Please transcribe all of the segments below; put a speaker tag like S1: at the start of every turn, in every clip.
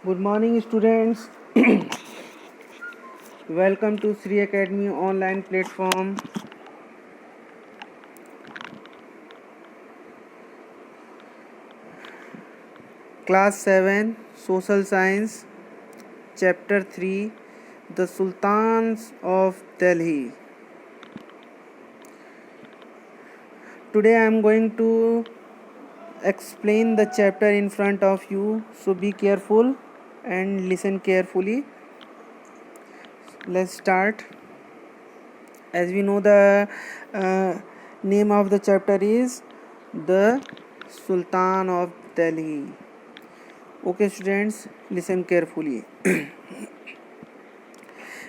S1: Good morning, students. Welcome to Sri Academy online platform. Class 7 Social Science, Chapter 3 The Sultans of Delhi. Today I am going to explain the chapter in front of you, so be careful and listen carefully. Let's start. As we know, the name of the chapter is The Sultan of Delhi. Okay, students, listen carefully.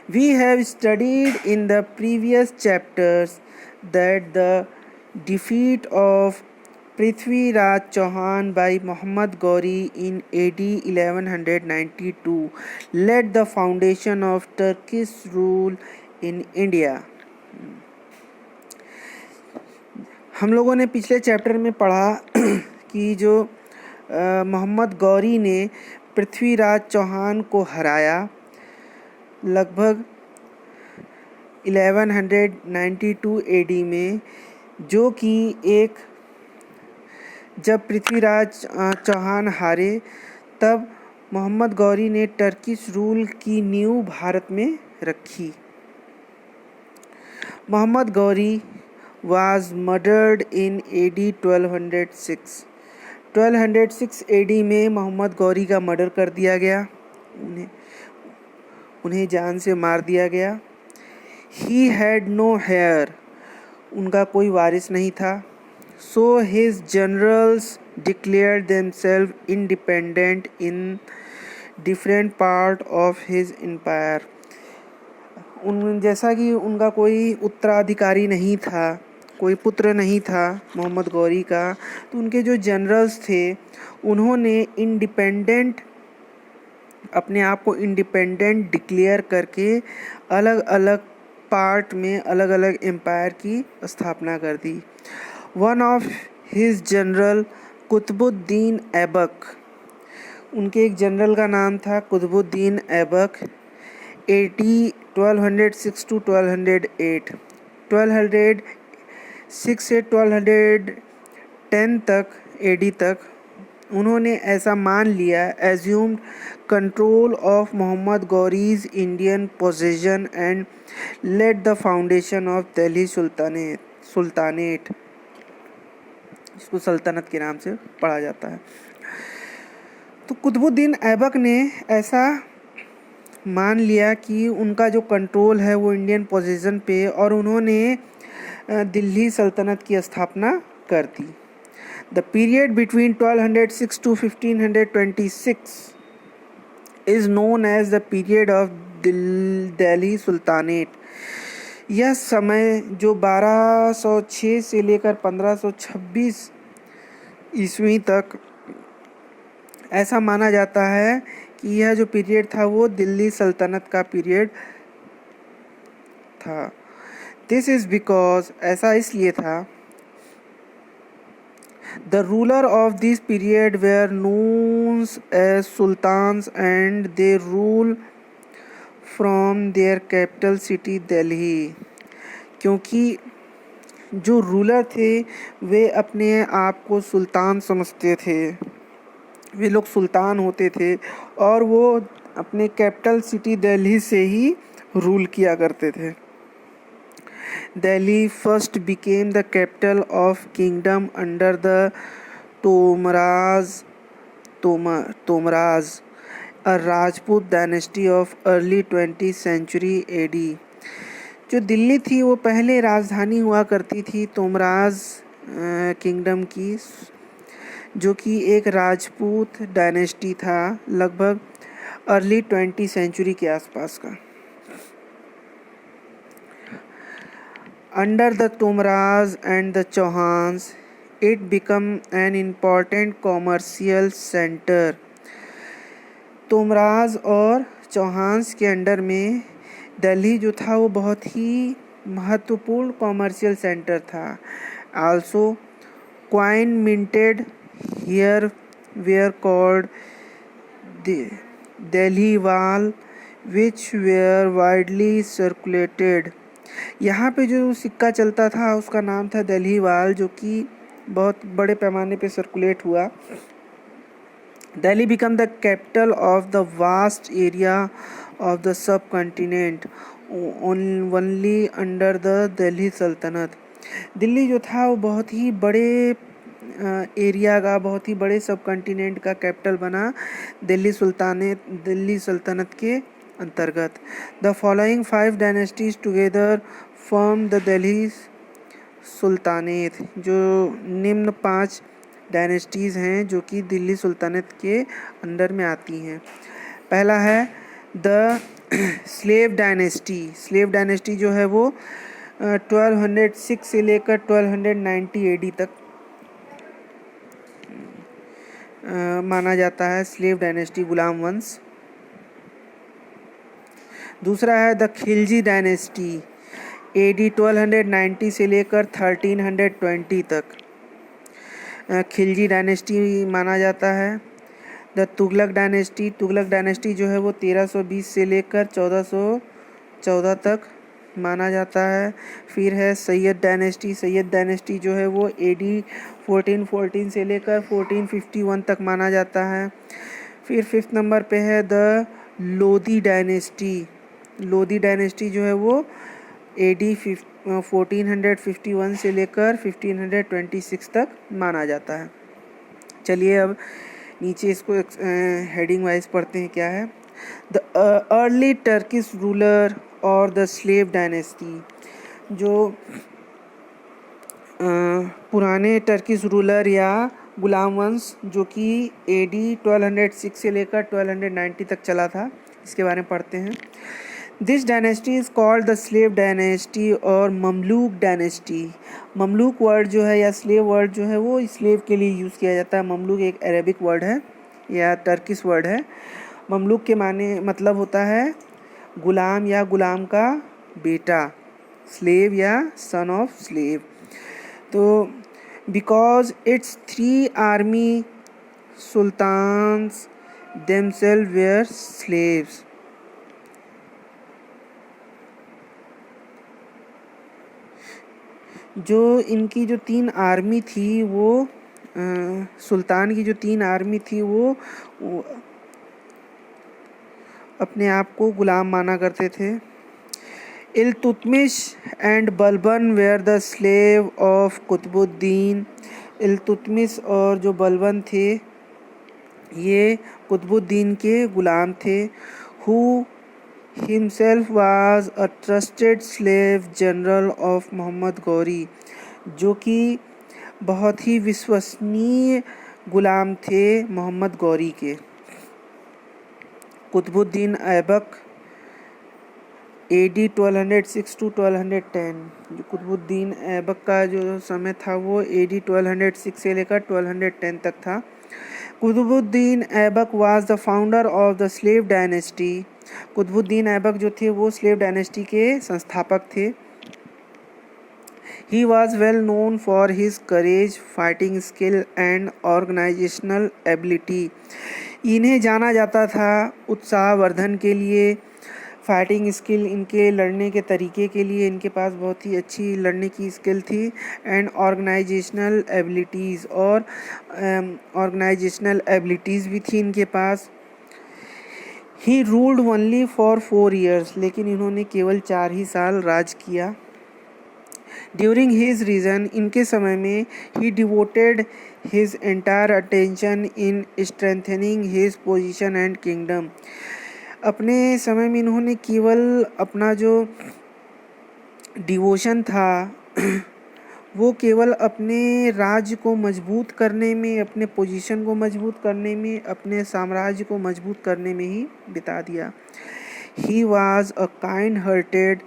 S1: We have studied in the previous chapters that the defeat of Prithvi Raj Chauhan by Muhammad Ghori in AD 1192 laid the foundation of Turkish rule in India. हम लोगों ने पिछले chapter में पढ़ा कि जो मोहम्मद गौरी ने पृथ्वीराज चौहान को हराया लगभग 1192 एडी में, जो कि जब पृथ्वीराज चौहान हारे तब मोहम्मद गौरी ने टर्किश रूल की नींव भारत में रखी. Mohammad Ghori was murdered in AD 1206. 1206 AD में मोहम्मद गौरी का मर्डर कर दिया गया, उन्हें जान से मार दिया गया. He had no heir, उनका कोई वारिस नहीं था. So his generals declared themselves independent in different part of his empire. जैसा कि उनका कोई उत्तराधिकारी नहीं था, कोई पुत्र नहीं था मोहम्मद गौरी का, तो उनके जो जनरल्स थे उन्होंने अपने आप को इंडिपेंडेंट डिक्लेयर करके अलग अलग पार्ट में अलग अलग एम्पायर की स्थापना कर दी. One of his general Qutbuddin Aibak, उनके एक जनरल का नाम था कुतुबुद्दीन ऐबक. 1206 to 1208, 1206 से 1210 तक एडी तक उन्होंने ऐसा मान लिया, assumed control of Mohammad Ghori's Indian possession and led the foundation of Delhi sultanate, इसको सल्तनत के नाम से पढ़ा जाता है. तो कुतुबुद्दीन ऐबक ने ऐसा मान लिया कि उनका जो कंट्रोल है वो इंडियन पोजीशन पे, और उन्होंने दिल्ली सल्तनत की स्थापना कर दी. The period between 1206 to 1526 is known as the period of Delhi sultanate. यह समय जो 1206 से लेकर 1526 ईस्वी तक ऐसा माना जाता है कि यह जो पीरियड था वो दिल्ली सल्तनत का पीरियड था. दिस इज बिकॉज, ऐसा इसलिए था, the ruler of this period were known as sultans and they rule from their capital city Delhi. क्योंकि जो रूलर थे वे अपने आप को सुल्तान समझते थे, वे लोग सुल्तान होते थे और वो अपने कैपिटल सिटी दिल्ली से ही रूल किया करते थे. Delhi first became the capital of kingdom under the Tomaras, a Rajput dynasty of early 20th century AD. जो दिल्ली थी वो पहले राजधानी हुआ करती थी तोमराज किंगडम की, जो कि एक राजपूत डायनेस्टी था लगभग अर्ली 20th century के आसपास का. Under the Tomaras and the Chauhans it became an important commercial centre. Tomaras और चौहान्स के अंडर में दिल्ली जो था वो बहुत ही महत्वपूर्ण कॉमर्शियल सेंटर था. Also coin minted here were called Delhi वाल विच वेयर वाइडली सर्कुलेटेड। यहाँ पे जो सिक्का चलता था उसका नाम था दिल्ली वाल, जो कि बहुत बड़े पैमाने पे सर्कुलेट हुआ। Delhi became the capital of the vast area of the subcontinent only under the Delhi सल्तनत। दिल्ली जो था वो बहुत ही बड़े एरिया का, बहुत ही बड़े सब कॉन्टिनेंट का कैपिटल बना दिल्ली सल्तनत के अंतर्गत। The following 5 dynasties together form the Delhi sultanate. जो निम्न 5 डायनेस्टीज़ हैं जो कि दिल्ली सुल्तानत के अंडर में आती हैं। पहला है the slave dynasty. Slave dynasty जो है वो 1206 से लेकर 1290 एडी तक माना जाता है, स्लेव डायनेस्टी, गुलाम वंश। दूसरा है द खिलजी डायनेस्टी, एडी 1290 से लेकर 1320 तक खिलजी डायनेस्टी माना जाता है। The Tughlaq dynasty, Tughlaq dynasty जो है वो 1320 से लेकर 1414 तक माना जाता है। फिर है सैयद डायनेस्टी, सैयद डायनेस्टी जो है वो एडी 1414 से लेकर 1451 तक माना जाता है। फिर 5th नंबर पे है the Lodhi dynasty, Lodhi dynasty जो है वो एडी 1451 से लेकर 1526 तक माना जाता है। चलिए अब नीचे इसको हेडिंग वाइज पढ़ते हैं क्या है। द अर्ली टर्किश रूलर और द स्लेव डायनेस्टी। जो पुराने टर्किश रूलर या गुलाम वंश जो कि एडी 1206 से लेकर 1290 तक चला था, इसके बारे में पढ़ते हैं। This dynasty is called the slave dynasty और ममलूक डायनेस्टी। ममलूक वर्ड जो है या स्लेव वर्ड जो है वो स्लेव के लिए यूज़ किया जाता है। ममलूक एक अरेबिक वर्ड है या टर्किश वर्ड है। ममलूक के माने मतलब होता है गुलाम या गुलाम का बेटा, स्लेव या सन ऑफ स्लेव। तो because it's 3 army sultans themselves were slaves. जो इनकी जो 3 आर्मी थी वो सुल्तान की जो 3 आर्मी थी वो अपने आप को गुलाम माना करते थे। Iltutmish and Balban were the slave of Qutbuddin. Iltutmish और जो बलबन थे ये कुतुबुद्दीन के गुलाम थे। Who himself was a trusted slave general of Mohammad Ghori, जो कि बहुत ही विश्वसनीय गुलाम थे मोहम्मद गौरी के। Qutbuddin Aibak AD 1206 to 1210। जो कुतुबुद्दीन ऐबक का जो समय था वो एडी 1206 से लेकर 1210 तक था। Qutbuddin Aibak was the founder of the slave dynasty. Qutbuddin Aibak जो थे वो स्लेव डायनेस्टी के संस्थापक थे। He was well known for his courage, fighting skill and organizational ability. इन्हें जाना जाता था उत्साहवर्धन के लिए, फाइटिंग स्किल, इनके लड़ने के तरीके के लिए इनके पास बहुत ही अच्छी लड़ने की स्किल थी, एंड ऑर्गेनाइजेशनल एबिलिटीज़, और ऑर्गेनाइजेशनल एबिलिटीज़ भी थी इनके पास। He ruled only for 4 years, लेकिन इन्होंने केवल 4 ही साल राज किया। ड्यूरिंग हिज रीजन, इनके समय में, he devoted his entire attention in strengthening his position and kingdom. अपने समय में इन्होंने केवल अपना जो डिवोशन था वो केवल अपने राज्य को मजबूत करने में, अपने पोजीशन को मजबूत करने में, अपने साम्राज्य को मजबूत करने में ही बिता दिया। He was a kind hearted,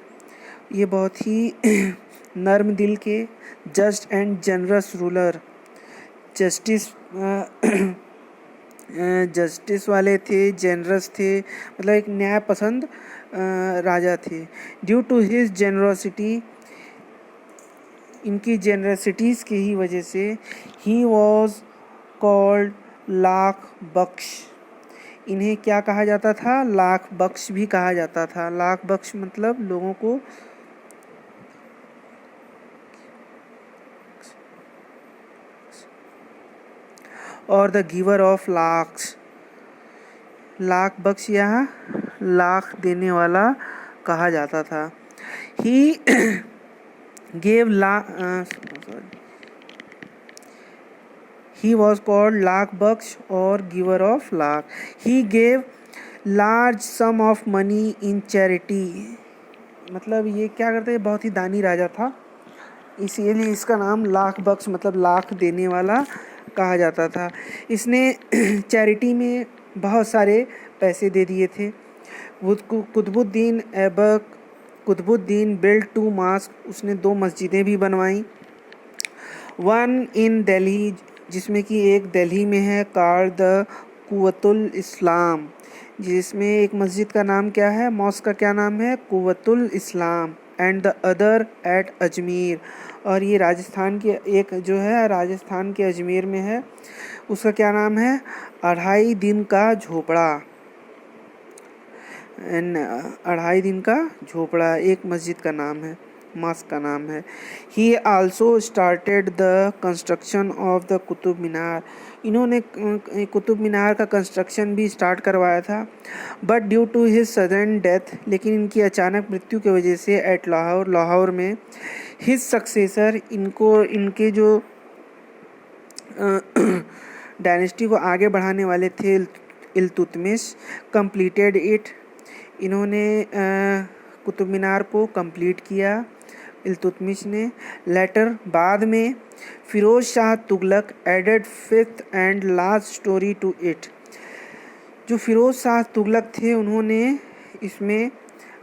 S1: ये बहुत ही नर्म दिल के, just and generous ruler, justice वाले थे, जेनरस थे, मतलब एक न्याय पसंद राजा थे। ड्यू टू हिज जेनरोसिटी, इनकी जेनरसिटीज़ की ही वजह से, ही वॉज कॉल्ड लाख बख्श, इन्हें क्या कहा जाता था? लाख बख्श भी कहा जाता था। लाख बख्श मतलब लोगों को और the giver of lakhs, lakh bakhsh या लाख देने वाला कहा जाता था। He gave he was called lakh bakhsh और giver of lakh. he gave large sum of money in charity, मतलब ये क्या करते हैं, बहुत ही दानी राजा था, इसीलिए इसका नाम लाख बख्श मतलब लाख देने वाला कहा जाता था। इसने चैरिटी में बहुत सारे पैसे दे दिए थे। कुतुबुद्दीन ऐबक कुतुबुद्दीन बिल्ट 2 mosques, उसने 2 मस्जिदें भी बनवाईं। वन इन दिल्ली, जिसमें कि एक दिल्ली में है, कॉल्ड द कुव्वतुल इस्लाम, जिसमें एक मस्जिद का नाम क्या है, मॉस्क का क्या नाम है, Quwwatul Islam, and the other at Ajmer, और ये राजस्थान के एक जो है राजस्थान के अजमेर में है, उसका क्या नाम है, 2.5 दिन का झोपड़ा। एंड 2.5 दिन का झोपड़ा एक मस्जिद का नाम है, मॉस्क का नाम है। He also started the construction of the Qutub Minar, इन्होंने कुतुब मीनार का कंस्ट्रक्शन भी स्टार्ट करवाया था। But due to his sudden death, लेकिन इनकी अचानक मृत्यु की वजह से एट लाहौर में हिज सक्सेसर, इनके जो डायनेस्टी को आगे बढ़ाने वाले थे, इल्तुतमिश, कंप्लीटेड इट, इन्होंने कुतुब मीनार को कंप्लीट किया इल्तुतमिश ने। लेटर बाद में Firoz Shah Tughlaq added 5th and last storey to it, जो फिरोज शाह तुगलक थे उन्होंने इसमें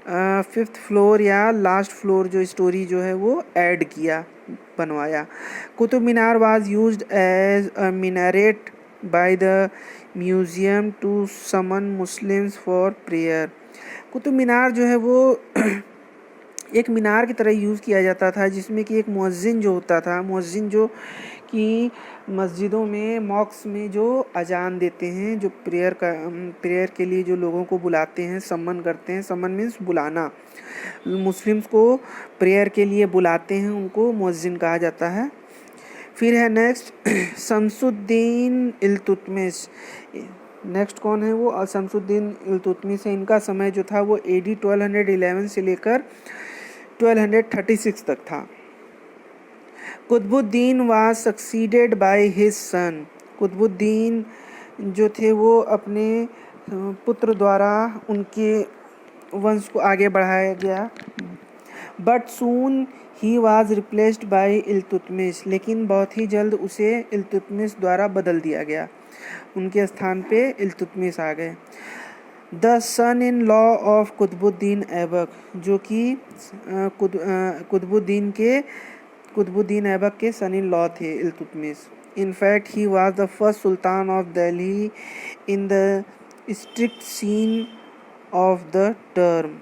S1: 5th फ्लोर या लास्ट फ्लोर जो स्टोरी जो है वो ऐड किया, बनवाया। Qutub Minar was used as a minaret by the museum to summon Muslims for prayer, Qutub Minar जो है वो एक मीनार की तरह यूज़ किया जाता था, जिसमें कि एक मुअज्जिन जो होता था, मुअज्जिन जो कि मस्जिदों में मॉक्स में जो अजान देते हैं, जो प्रेयर के लिए जो लोगों को बुलाते हैं, सम्मन करते हैं, सम्मन मीन्स बुलाना, मुस्लिम्स को प्रेयर के लिए बुलाते हैं, उनको मुअज्जिन कहा जाता है। फिर है नेक्स्ट शमसुद्दीन इल्तुतमिश, नेक्स्ट कौन है वो, शमसुद्दीन इल्तुतमिश है। इनका समय जो था वो AD 1211 से लेकर 1236 तक था। Qutbuddin was succeeded by his son, Qutbuddin जो थे वो अपने पुत्र द्वारा उनके वंश को आगे बढ़ाया गया। But soon he was replaced by Iltutmish, लेकिन बहुत ही जल्द उसे इल्तुतमिश द्वारा बदल दिया गया, उनके स्थान पे इल्तुतमिश आ गए। The son in law of Qutbuddin Aibak, जो कि कुतुबुद्दीन ऐबक के सन इन लॉ थे Iltutmish. In fact he was the first sultan of Delhi in the strict sense of the term,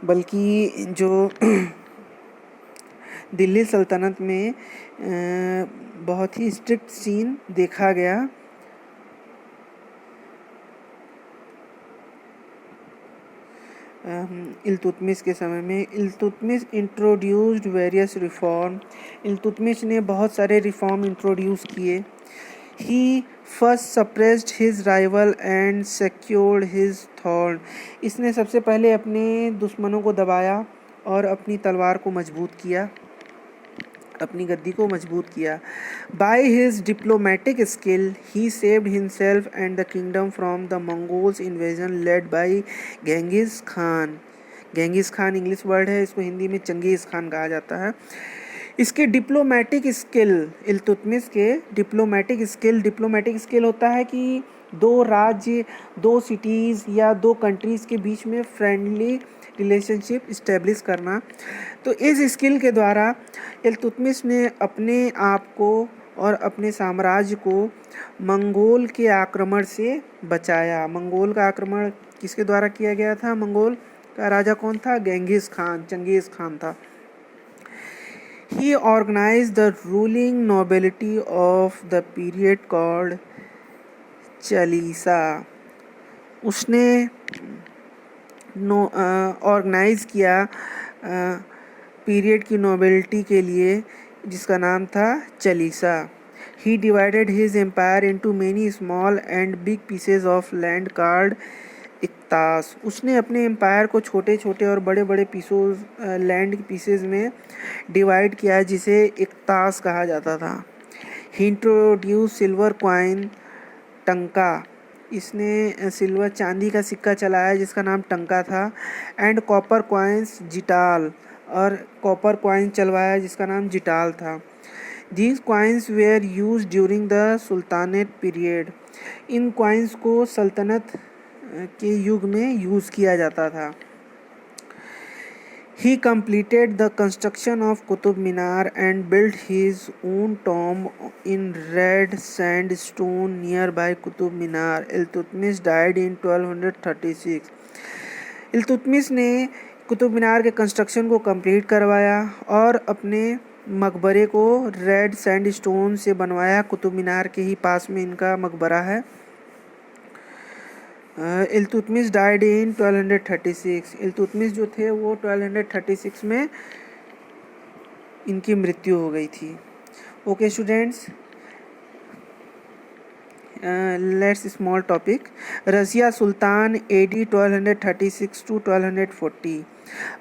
S1: बल्कि जो दिल्ली सल्तनत में बहुत ही स्ट्रिक्ट सीन देखा गया। इल्तुतमिश के समय में Iltutmish introduced various reform, Iltutmish ने बहुत सारे रिफॉर्म इंट्रोड्यूस किए। He first suppressed his rival and secured his throne, इसने सबसे पहले अपने दुश्मनों को दबाया और अपनी तलवार को मजबूत किया, अपनी गद्दी को मजबूत किया। By his diplomatic skill he saved himself and the kingdom from the Mongols invasion led by Genghis Khan, Genghis Khan English word है, इसको हिंदी में चंगेज़ खान कहा जाता है। इसके डिप्लोमेटिक स्किल, इल्तुतमिश के डिप्लोमेटिक स्किल होता है कि 2 राज्य, 2 सिटीज़ या 2 कंट्रीज़ के बीच में फ्रेंडली रिलेशनशिप इस्टेब्लिश करना। तो इस स्किल के द्वारा इल्तुतमिश ने अपने आप को और अपने साम्राज्य को मंगोल के आक्रमण से बचाया। मंगोल का आक्रमण किसके द्वारा किया गया था? मंगोल का राजा कौन था? गेंगिस खान, चंगेज़ खान था। He organized the ruling nobility of the period called Chalisa. उसने ऑर्गेनाइज किया पीरियड की नोबेलिटी के लिए जिसका नाम था Chalisa. He divided his empire into many small and big pieces of land called इक्तास. उसने अपने एम्पायर को छोटे छोटे और बड़े बड़े पीसों लैंड पीसेज में डिवाइड किया जिसे इक्तास कहा जाता था. ही इंट्रोड्यूस सिल्वर क्वाइन टंका. इसने सिल्वर चांदी का सिक्का चलाया जिसका नाम टंका था. And copper coins jital. और कॉपर क्वाइन चलवाया जिसका नाम जिटाल था. These coins were used during the sultanate period. In coins को सल्तनत के युग में यूज़ किया जाता था. He completed the construction of Qutub Minar and built his own tomb in red sandstone nearby Qutub Minar. Iltutmish died in 1236. Iltutmish ने कुतुब मीनार के कंस्ट्रक्शन को कंप्लीट करवाया और अपने मकबरे को रेड सैंडस्टोन से बनवाया. कुतुब मीनार के ही पास में इनका मकबरा है. Iltutmish died in 1236. इल्तुतमिश जो थे वो 1236 में इनकी मृत्यु हो गई थी. Okay students, let's small topic. Razia Sultan AD 1236 to 1240.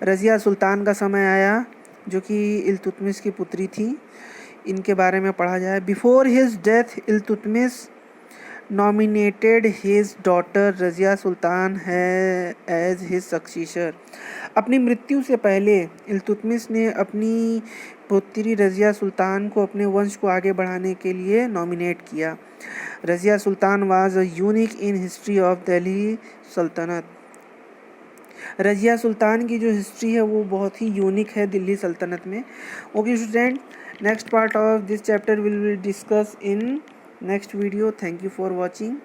S1: Razia Sultan का समय आया जो कि इल्तुतमिश की पुत्री थी. इनके बारे में पढ़ा जाए. Before his death Iltutmish nominated his daughter Razia Sultan है as his successor. अपनी मृत्यु से पहले इल्तुतमिश ने अपनी पुत्री रज़िया सुल्तान को अपने वंश को आगे बढ़ाने के लिए नॉमिनेट किया. Razia Sultan was a unique in history of Delhi सल्तनत. रज़िया सुल्तान की जो हिस्ट्री है वो बहुत ही यूनिक है दिल्ली सल्तनत में. Okay student, next part of this chapter will discuss in next video. Thank you for watching.